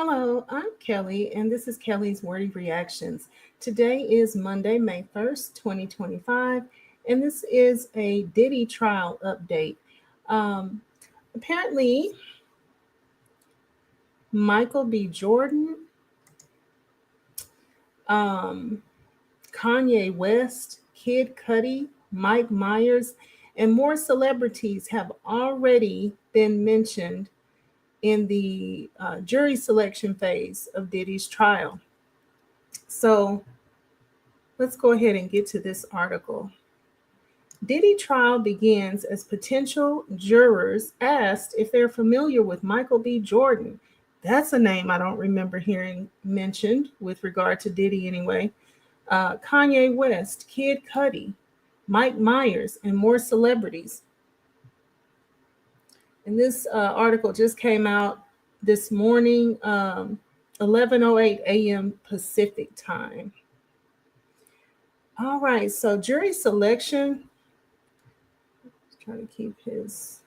Hello, I'm Kelly, and this is Kelly's Wordy Reactions. Today is Monday, May 1st, 2025, and this is a Diddy trial update. Um, Apparently, Michael B. Jordan, um, Kanye West, Kid Cudi, Mike Myers, and more celebrities have already been mentioned in the jury selection phase of Diddy's trial. So, let's go ahead and get to this article. Diddy trial begins as potential jurors asked if they're familiar with Michael B. Jordan. That's a name I don't remember hearing mentioned with regard to Diddy anyway. Kanye West, Kid Cudi, Mike Myers, and more celebrities. And this article just came out this morning, 11:08 a.m. Pacific time. All right, so jury selection. Trying to keep his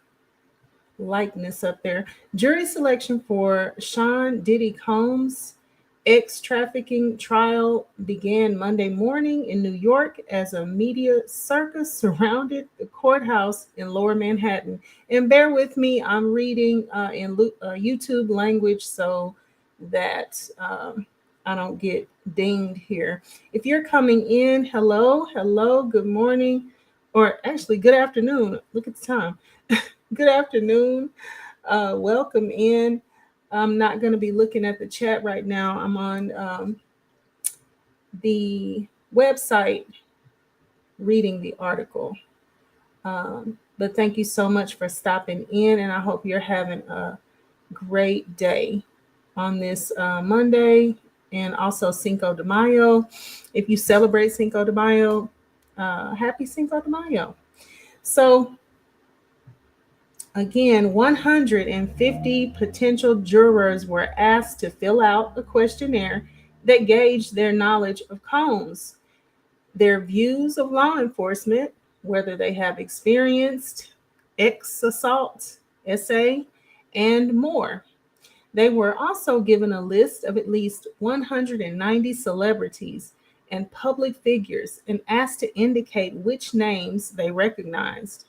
likeness up there. Jury selection for Sean Diddy Combs' ex trafficking trial began Monday morning in New York as a media circus surrounded the courthouse in Lower Manhattan. And bear with me, I'm reading in YouTube language so that I don't get dinged here. If you're coming in, hello, good morning, or actually, good afternoon. Look at the time. Good afternoon. Welcome in. I'm not going to be looking at the chat right now. I'm on the website reading the article. But thank you so much for stopping in, and I hope you're having a great day on this Monday and also Cinco de Mayo. If you celebrate Cinco de Mayo, happy Cinco de Mayo. So, again, 150 potential jurors were asked to fill out a questionnaire that gauged their knowledge of Combs, their views of law enforcement, whether they have experienced ex assault, SA, and more. They were also given a list of at least 190 celebrities and public figures and asked to indicate which names they recognized.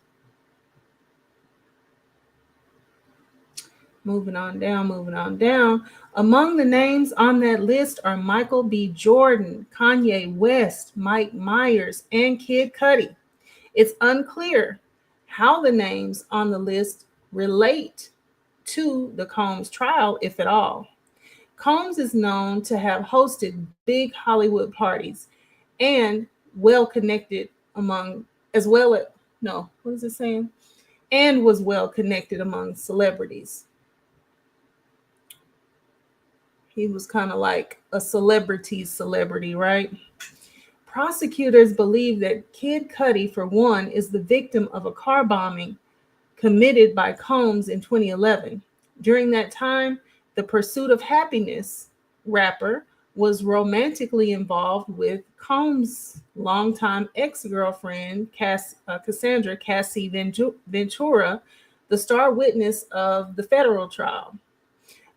Moving on down. Among the names on that list are Michael B. Jordan, Kanye West, Mike Myers, and Kid Cudi. It's unclear how the names on the list relate to the Combs trial, if at all. Combs is known to have hosted big Hollywood parties and well connected among, as well as, no, what is it saying? And was well connected among celebrities. He was kind of like a celebrity, right? Prosecutors believe that Kid Cudi, for one, is the victim of a car bombing committed by Combs in 2011. During that time, the Pursuit of Happiness rapper was romantically involved with Combs' longtime ex-girlfriend, Cassandra Cassie Ventura, the star witness of the federal trial.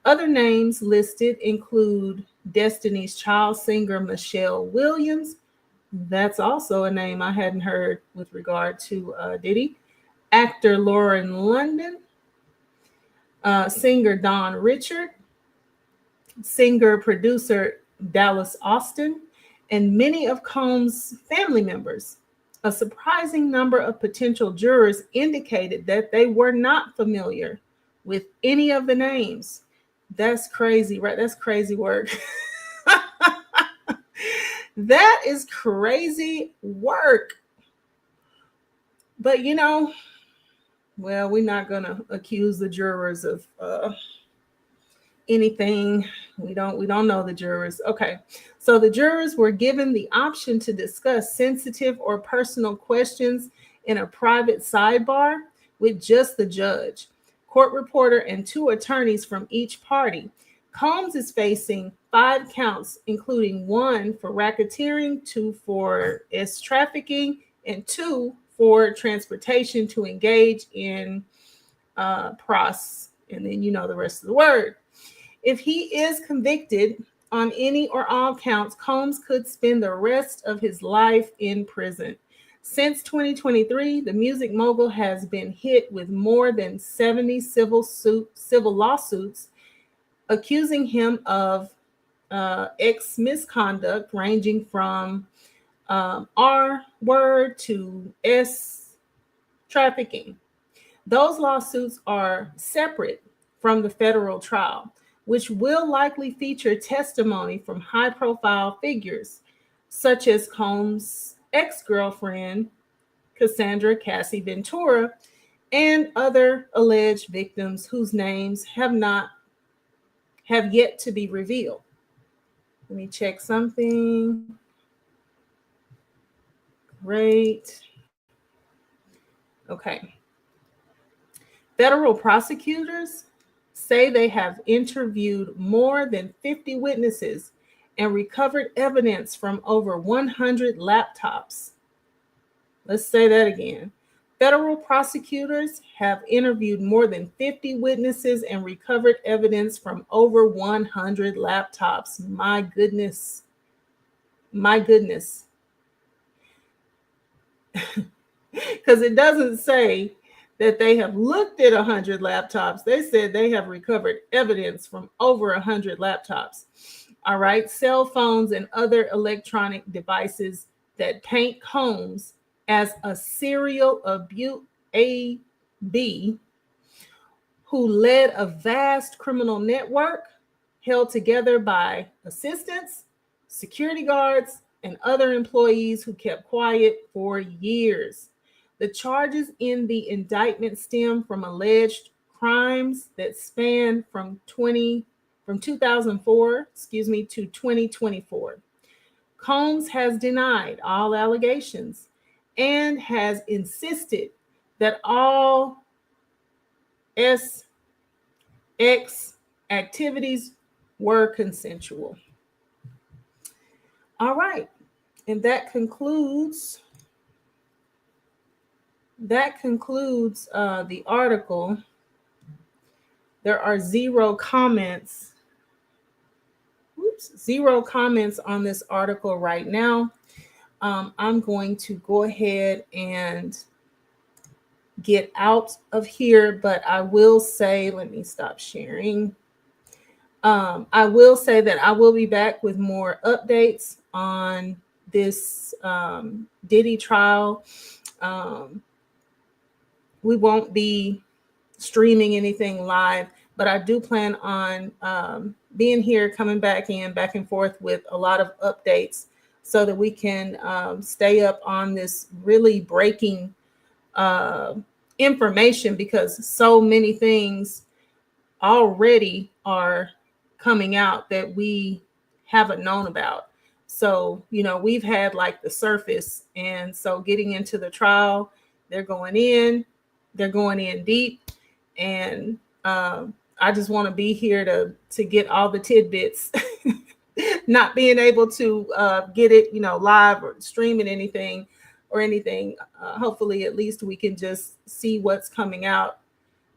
Other names listed include Destiny's Child singer Michelle Williams. That's also a name I hadn't heard with regard to Diddy. Actor Lauren London, singer Don Richard, singer-producer Dallas Austin, and many of Combs' family members. A surprising number of potential jurors indicated that they were not familiar with any of the names. That's crazy, right? That's crazy work. That is crazy work. But well, we're not going to accuse the jurors of anything. We don't know the jurors. Okay. So the jurors were given the option to discuss sensitive or personal questions in a private sidebar with just the judge, court reporter, and two attorneys from each party. Combs is facing 5 counts, including 1 for racketeering, 2 for trafficking, and 2 for transportation to engage in pros. And then the rest of the word. If he is convicted on any or all counts, Combs could spend the rest of his life in prison. Since 2023, the music mogul has been hit with more than 70 civil lawsuits accusing him of ex misconduct ranging from R word to S trafficking. Those lawsuits are separate from the federal trial, which will likely feature testimony from high profile figures such as Combs' ex girlfriend, Cassandra Cassie Ventura, and other alleged victims whose names have yet to be revealed. Let me check something. Great. Okay. Federal prosecutors say they have interviewed more than 50 witnesses and recovered evidence from over 100 laptops. Let's say that again. Federal prosecutors have interviewed more than 50 witnesses and recovered evidence from over 100 laptops. My goodness. My goodness. Because it doesn't say that they have looked at 100 laptops. They said they have recovered evidence from over 100 laptops. All right. Cell phones and other electronic devices that paint Combs as a serial AB who led a vast criminal network held together by assistants, security guards, and other employees who kept quiet for years. The charges in the indictment stem from alleged crimes that span from 2004, to 2024. Combs has denied all allegations and has insisted that all SX activities were consensual. All right, and that concludes the article. There are zero comments on this article right now. I'm going to go ahead and get out of here, but I will say, let me stop sharing. I will say that I will be back with more updates on this Diddy trial. We won't be streaming anything live, but I do plan on being here, coming back and forth with a lot of updates so that we can stay up on this really breaking information, because so many things already are coming out that we haven't known about. So, we've had like the surface, and so getting into the trial, they're going in deep, and I just want to be here to get all the tidbits. Not being able to get it, live or streaming anything. Hopefully, at least we can just see what's coming out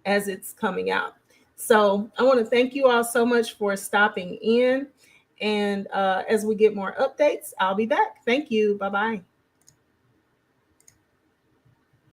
as it's coming out. So I want to thank you all so much for stopping in. And as we get more updates, I'll be back. Thank you. Bye-bye.